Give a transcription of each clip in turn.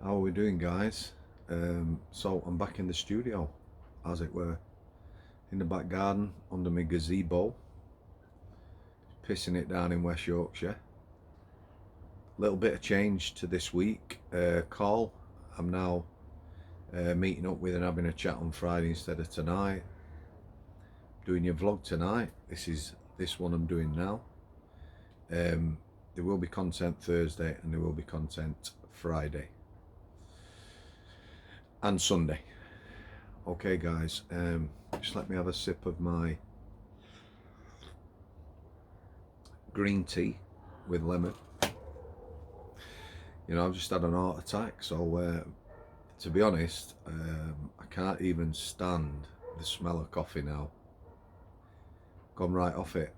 How are we doing, guys? So I'm back in the studio, as it were, in the back garden under my gazebo, pissing it down in West Yorkshire. Little bit of change to this week. Call. I'm now meeting up with and having a chat on Friday instead of tonight. Doing your vlog tonight. This one I'm doing now. There will be content Thursday and there will be content Friday and Sunday. Okay, guys, just let me have a sip of my green tea with lemon. You know, I've just had an heart attack, so to be honest, I can't even stand the smell of coffee now. Gone right off it.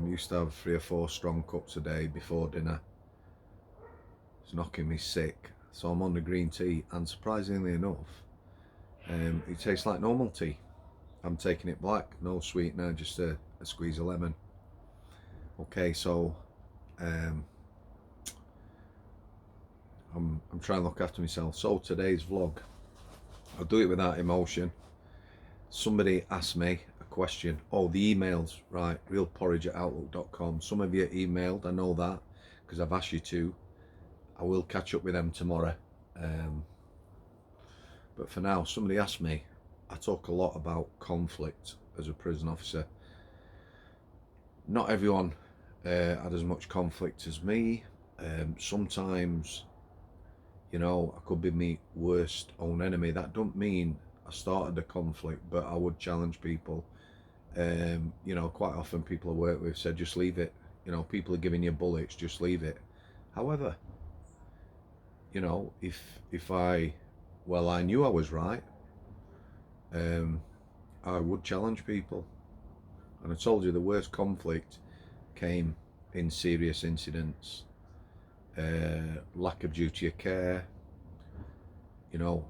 Used to have 3 or 4 strong cups a day before dinner. It's knocking me sick, so I'm on the green tea, and surprisingly enough, it tastes like normal tea. I'm taking it black, no sweetener, just a squeeze of lemon. Okay, so I'm trying to look after myself. So today's vlog, I'll do it without emotion. Somebody asked me a question. Oh, the emails, right? realporridge@outlook.com. Some of you emailed, I know that, because I've asked you to. I will catch up with them tomorrow. But for now, somebody asked me, I talk a lot about conflict as a prison officer. Not everyone had as much conflict as me. Sometimes, you know, I could be my worst own enemy. That don't mean I started the conflict, but I would challenge people. You know, quite often people I work with said, just leave it. You know, people are giving you bullets, just leave it. However, you know, if I knew I was right, I would challenge people. And I told you the worst conflict came in serious incidents, lack of duty of care, you know,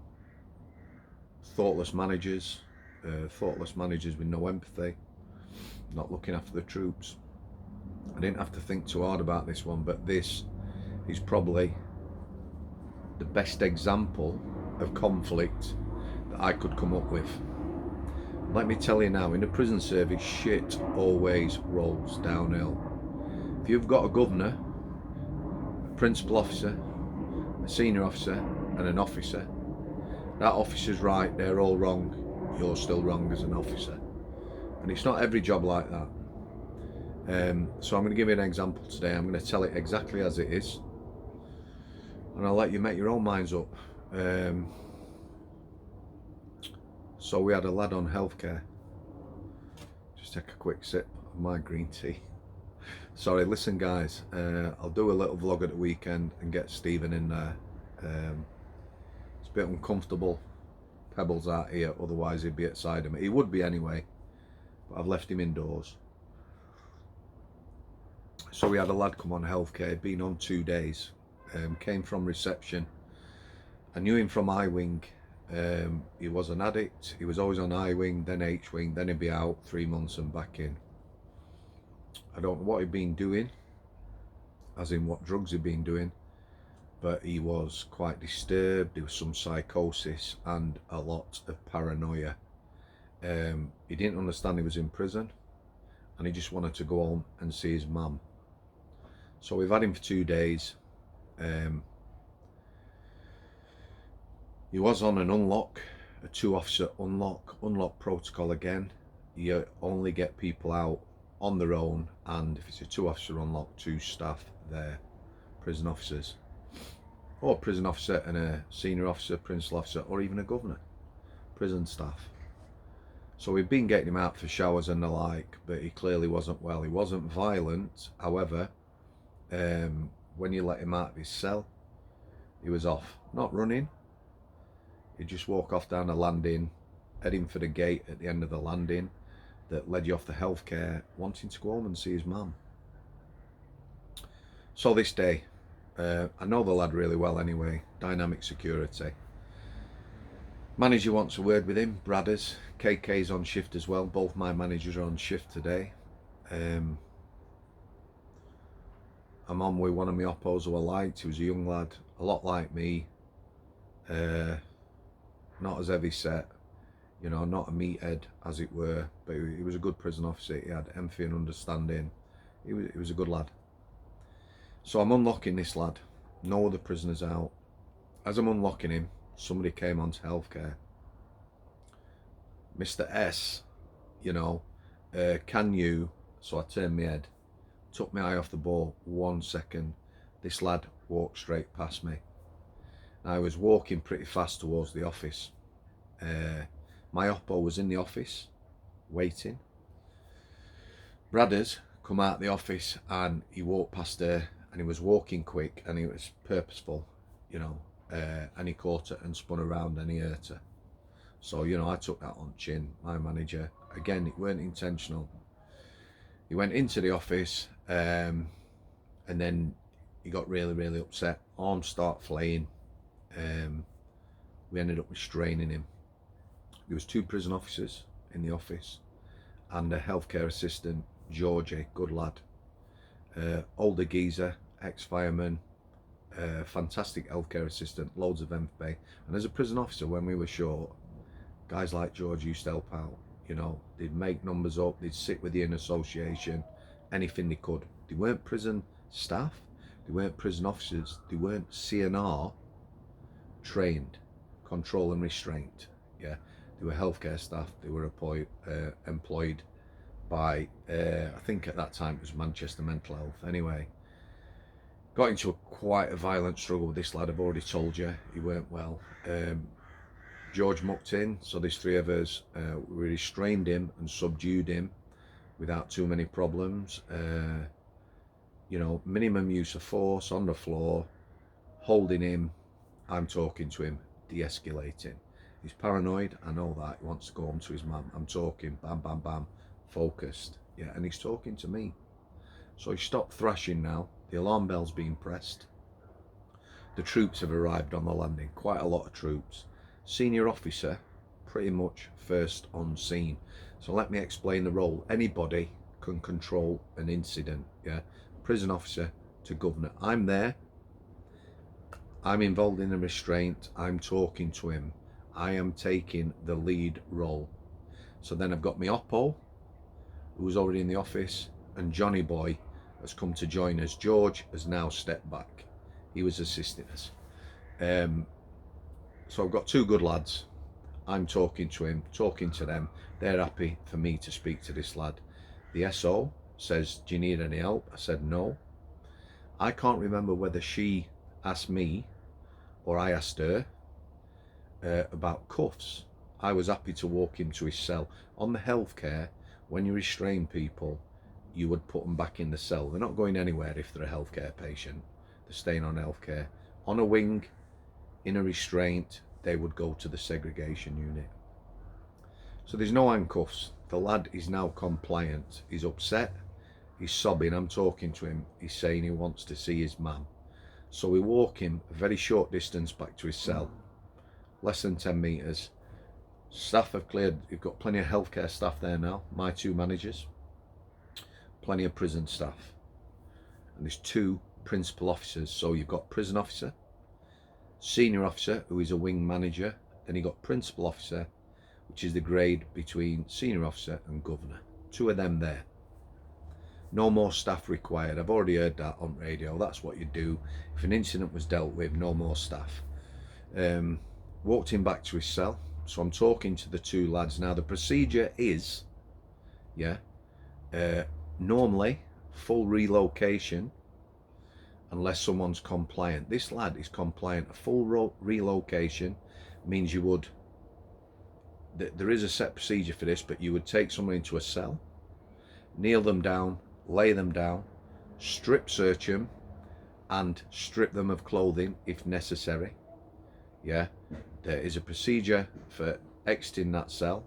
thoughtless managers with no empathy, not looking after the troops. I didn't have to think too hard about this one, but this is probably the best example of conflict that I could come up with. Let me tell you now, in the prison service, shit always rolls downhill. If you've got a governor, a principal officer, a senior officer, and an officer, that officer's right, they're all wrong, you're still wrong as an officer. And it's not every job like that. So I'm going to give you an example today. I'm going to tell it exactly as it is, and I'll let you make your own minds up. So we had a lad on healthcare. Just take a quick sip of my green tea. Sorry, listen guys, I'll do a little vlog at the weekend and get Stephen in there. It's a bit uncomfortable, Pebbles out here, otherwise he'd be outside of me. He would be anyway, but I've left him indoors. So we had a lad come on healthcare, been on 2 days, came from reception. I knew him from I-Wing. He was an addict. He was always on I-Wing, then H-Wing, then he'd be out 3 months and back in. I don't know what he'd been doing, as in what drugs he'd been doing, but he was quite disturbed. There was some psychosis and a lot of paranoia. He didn't understand he was in prison, and he just wanted to go home and see his mum. So we've had him for 2 days. He was on an unlock, a 2-officer unlock protocol again. You only get people out on their own, and if it's a 2-officer unlock, 2 staff there, prison officers, or prison officer and a senior officer, principal officer, or even a governor, prison staff. So we've been getting him out for showers and the like, but he clearly wasn't well. He wasn't violent, however, when you let him out of his cell, he was off, not running. He'd just walk off down the landing, heading for the gate at the end of the landing that led you off the healthcare, wanting to go home and see his mum. So this day, I know the lad really well anyway, dynamic security. Manager wants a word with him, Bradders. KK's on shift as well, both my managers are on shift today. I'm on with one of my oppos who I liked. He was a young lad, a lot like me, not as heavy set, you know, not a meathead as it were, but he was a good prison officer. He had empathy and understanding. He was a good lad. So I'm unlocking this lad, no other prisoners out. As I'm unlocking him, somebody came onto healthcare. Mr. S, you know, can you, so I turned my head, took my eye off the ball 1 second. This lad walked straight past me. I was walking pretty fast towards the office. My oppo was in the office, waiting. Bradders come out of the office and he walked past her and he was walking quick and he was purposeful, you know, and he caught her and spun around and he hurt her. So, you know, I took that on chin, my manager. Again, it weren't intentional. He went into the office and then he got really, really upset. Arms start flaying. We ended up restraining him. There was 2 prison officers in the office and a healthcare assistant, Georgie, good lad. Older geezer, ex-fireman, fantastic healthcare assistant, loads of empathy. And as a prison officer, when we were short, guys like George used to help out. You know, they'd make numbers up, they'd sit with you in association, anything they could. They weren't prison staff, they weren't prison officers, they weren't CNR trained, control and restraint. Yeah, they were healthcare staff. They were employed by, I think at that time it was Manchester Mental Health. Anyway, got into quite a violent struggle with this lad. I've already told you, he weren't well. George mucked in, so there's 3 of us. We restrained him and subdued him without too many problems. You know, minimum use of force on the floor, holding him. I'm talking to him, de-escalating. He's paranoid, I know that. He wants to go home to his mum. I'm talking, bam, bam, bam, focused. Yeah, and he's talking to me. So he stopped thrashing now. The alarm bell's being pressed. The troops have arrived on the landing, quite a lot of troops. Senior officer, pretty much first on scene. So let me explain the role. Anybody can control an incident, yeah? Prison officer to governor. I'm there. I'm involved in a restraint. I'm talking to him. I am taking the lead role. So then I've got my oppo, who was already in the office, and Johnny Boy has come to join us. George has now stepped back. He was assisting us. So I've got 2 good lads. I'm talking to him, talking to them. They're happy for me to speak to this lad. The SO says, do you need any help? I said no. I can't remember whether she asked me or I asked her about cuffs. I was happy to walk him to his cell. On the healthcare, when you restrain people, you would put them back in the cell. They're not going anywhere if they're a healthcare patient. They're staying on healthcare. On a wing, in a restraint, they would go to the segregation unit. So there's no handcuffs. The lad is now compliant. He's upset. He's sobbing. I'm talking to him. He's saying he wants to see his mum. So we walk him a very short distance back to his cell. Less than 10 metres. Staff have cleared. You've got plenty of healthcare staff there now. My 2 managers. Plenty of prison staff. And there's 2 principal officers. So you've got prison officer, senior officer, who is a wing manager. Then you got principal officer, which is the grade between senior officer and governor. 2 of them there. No more staff required. I've already heard that on radio. That's what you do. If an incident was dealt with, no more staff. Walked him back to his cell. So I'm talking to the 2 lads. Now the procedure is, yeah, normally full relocation unless someone's compliant. This lad is compliant. A full relocation means you would, there is a set procedure for this, but you would take someone into a cell, kneel them down, lay them down, strip search them, and strip them of clothing if necessary. Yeah, there is a procedure for exiting that cell,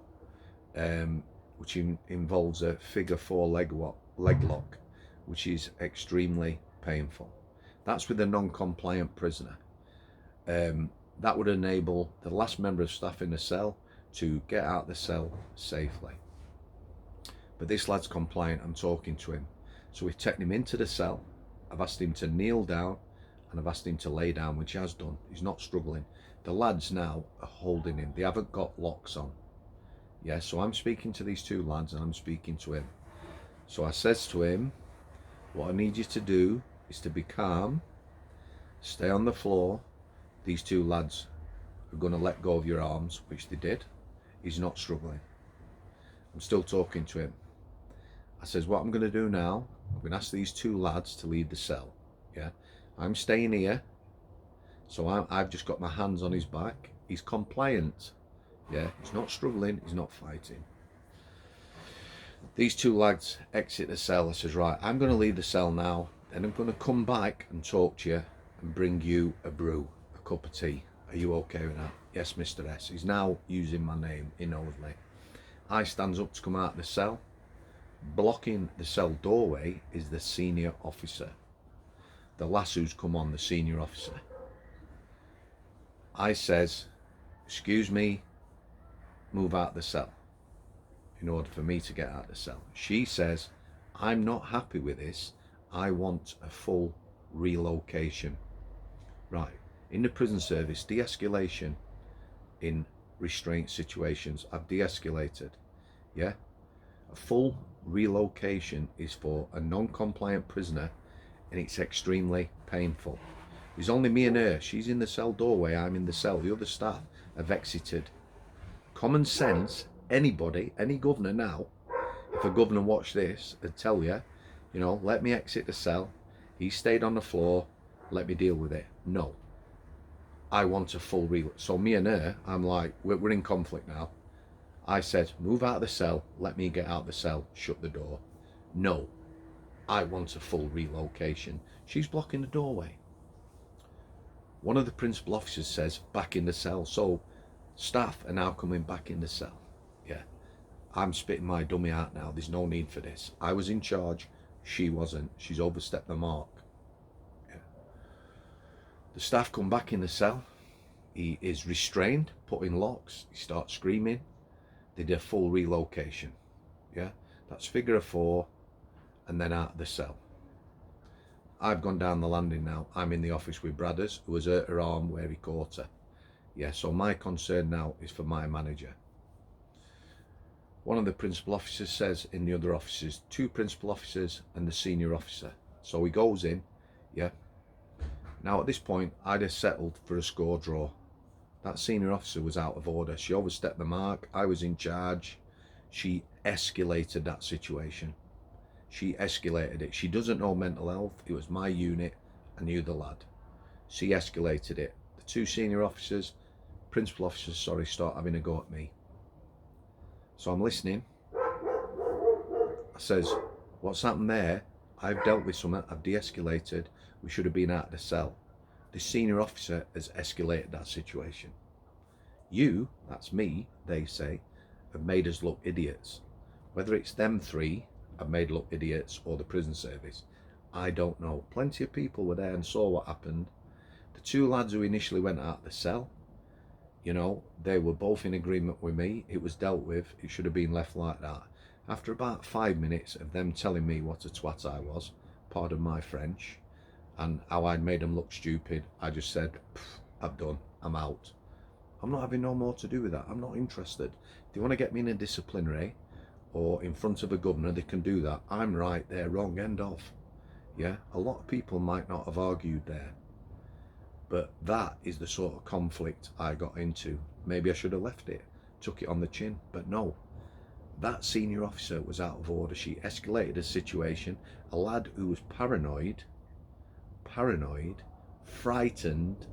which involves a figure 4 leg lock, which is extremely painful. That's with a non-compliant prisoner. That would enable the last member of staff in the cell to get out the cell safely. But this lad's compliant. I'm talking to him. So we've taken him into the cell. I've asked him to kneel down and I've asked him to lay down, which he has done. He's not struggling. The lads now are holding him. They haven't got locks on. Yeah, so I'm speaking to these two lads and I'm speaking to him. So I says to him, what I need you to do is to be calm, stay on the floor. These two lads are going to let go of your arms, which they did. He's not struggling. I'm still talking to him. I says, what I'm going to do now, I'm going to ask these two lads to leave the cell. Yeah, I'm staying here. So I've just got my hands on his back. He's compliant. Yeah, he's not struggling, he's not fighting. These two lads exit the cell. I says, right, I'm going to leave the cell now. Then I'm going to come back and talk to you and bring you a brew, a cup of tea. Are you okay with that? Yes, Mr. S. He's now using my name. He knows me. I stands up to come out of the cell. Blocking the cell doorway is the senior officer. The lass who's come on, the senior officer. I says, excuse me, move out the cell in order for me to get out the cell. She says, I'm not happy with this. I want a full relocation. Right, in the prison service, de-escalation in restraint situations, I've de-escalated. Yeah, a full relocation is for a non-compliant prisoner and it's extremely painful. There's only me and her. She's in the cell doorway, I'm in the cell. The other staff have exited. Common sense, anybody, any governor now, if a governor watched this, would tell you, you know, let me exit the cell. He stayed on the floor, let me deal with it. No. I want a full so me and her, I'm like, we're in conflict now. I said, move out of the cell, let me get out of the cell, shut the door. No, I want a full relocation. She's blocking the doorway. One of the principal officers says, back in the cell. So staff are now coming back in the cell. Yeah, I'm spitting my dummy out now. There's no need for this. I was in charge, she wasn't. She's overstepped the mark. Yeah. The staff come back in the cell. He is restrained, put in locks. He starts screaming. They did a full relocation. Yeah, that's figure of 4 and then out of the cell. I've gone down the landing now. I'm in the office with Bradders, who has hurt her arm where he caught her. Yeah, so my concern now is for my manager. One of the principal officers says in the other offices, 2 principal officers and the senior officer. So he goes in, yeah. Now at this point, I'd have settled for a score draw. That senior officer was out of order. She overstepped the mark. I was in charge. She escalated that situation. She escalated it. She doesn't know mental health. It was my unit. I knew the lad. She escalated it. The 2 senior officers, principal officers, sorry, start having a go at me. So I'm listening. I says, what's happened there? I've dealt with something. I've de-escalated. We should have been out of the cell. The senior officer has escalated that situation. You, that's me, they say, have made us look idiots. Whether it's them 3 have made look idiots or the prison service, I don't know. Plenty of people were there and saw what happened. The 2 lads who initially went out of the cell, you know, they were both in agreement with me. It was dealt with. It should have been left like that. After about 5 minutes of them telling me what a twat I was, pardon my French, and how I'd made them look stupid, I just said, I'm done, I'm out. I'm not having no more to do with that. I'm not interested. If they want to get me in a disciplinary or in front of a governor, they can do that. I'm right, they're wrong, end of. Yeah, a lot of people might not have argued there. But that is the sort of conflict I got into. Maybe I should have left it, took it on the chin, but no. That senior officer was out of order. She escalated a situation. A lad who was paranoid, frightened,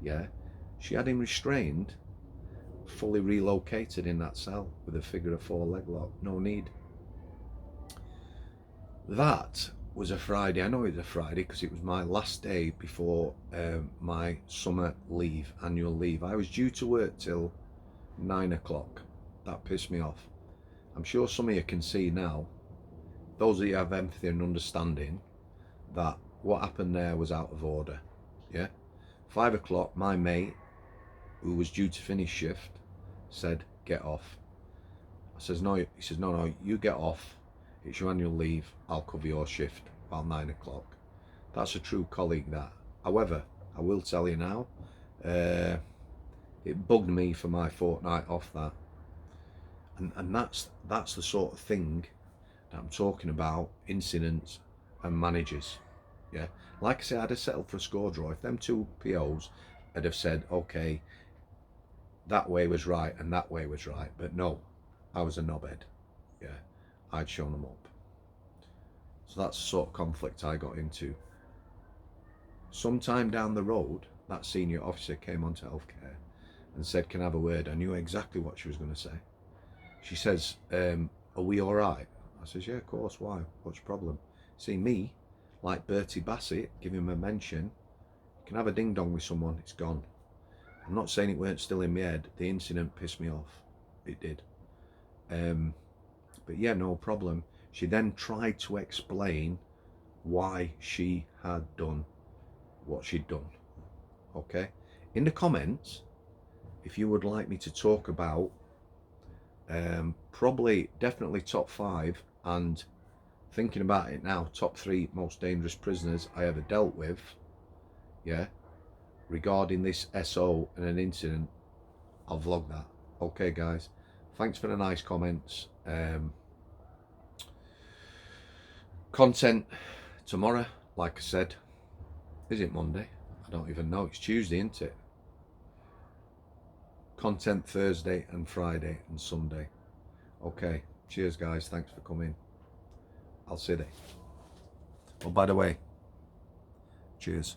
yeah, she had him restrained, fully relocated in that cell with a figure of 4 leg lock. No need. That was a Friday. I know it was a Friday because it was my last day before my summer leave, annual leave. I was due to work till 9 o'clock. That pissed me off. I'm sure some of you can see now, those of you have empathy and understanding, that what happened there was out of order. Yeah, 5 o'clock, my mate, who was due to finish shift, said, get off. I says, no. He says, no, you get off. It's your annual leave. I'll cover your shift about 9 o'clock. That's a true colleague, that. However, I will tell you now, it bugged me for my fortnight off that. And that's the sort of thing that I'm talking about, incidents and managers. Yeah, like I said, I'd have settled for a score draw if them two POs had have said, okay, that way was right and that way was right. But no, I was a knobhead. Yeah, I'd shown them up. So that's the sort of conflict I got into. Sometime down the road, that senior officer came onto healthcare and said, can I have a word? I knew exactly what she was going to say. She says, are we all right? I says, yeah, of course. Why? What's the problem? See, me, like Bertie Bassett, give him a mention. You can have a ding dong with someone, it's gone. I'm not saying it weren't still in my head. The incident pissed me off. It did. But yeah, no problem. She then tried to explain why she had done what she'd done. Okay? In the comments, if you would like me to talk about probably definitely top 5, and thinking about it now, top 3 most dangerous prisoners I ever dealt with, yeah, regarding this SO and an incident, I'll vlog that. Okay guys, thanks for the nice comments. Content tomorrow, like I said. Is it Monday? I don't even know. It's Tuesday, isn't it? Content Thursday and Friday and Sunday. Okay, cheers guys, thanks for coming. I'll see you there. Oh, by the way, cheers.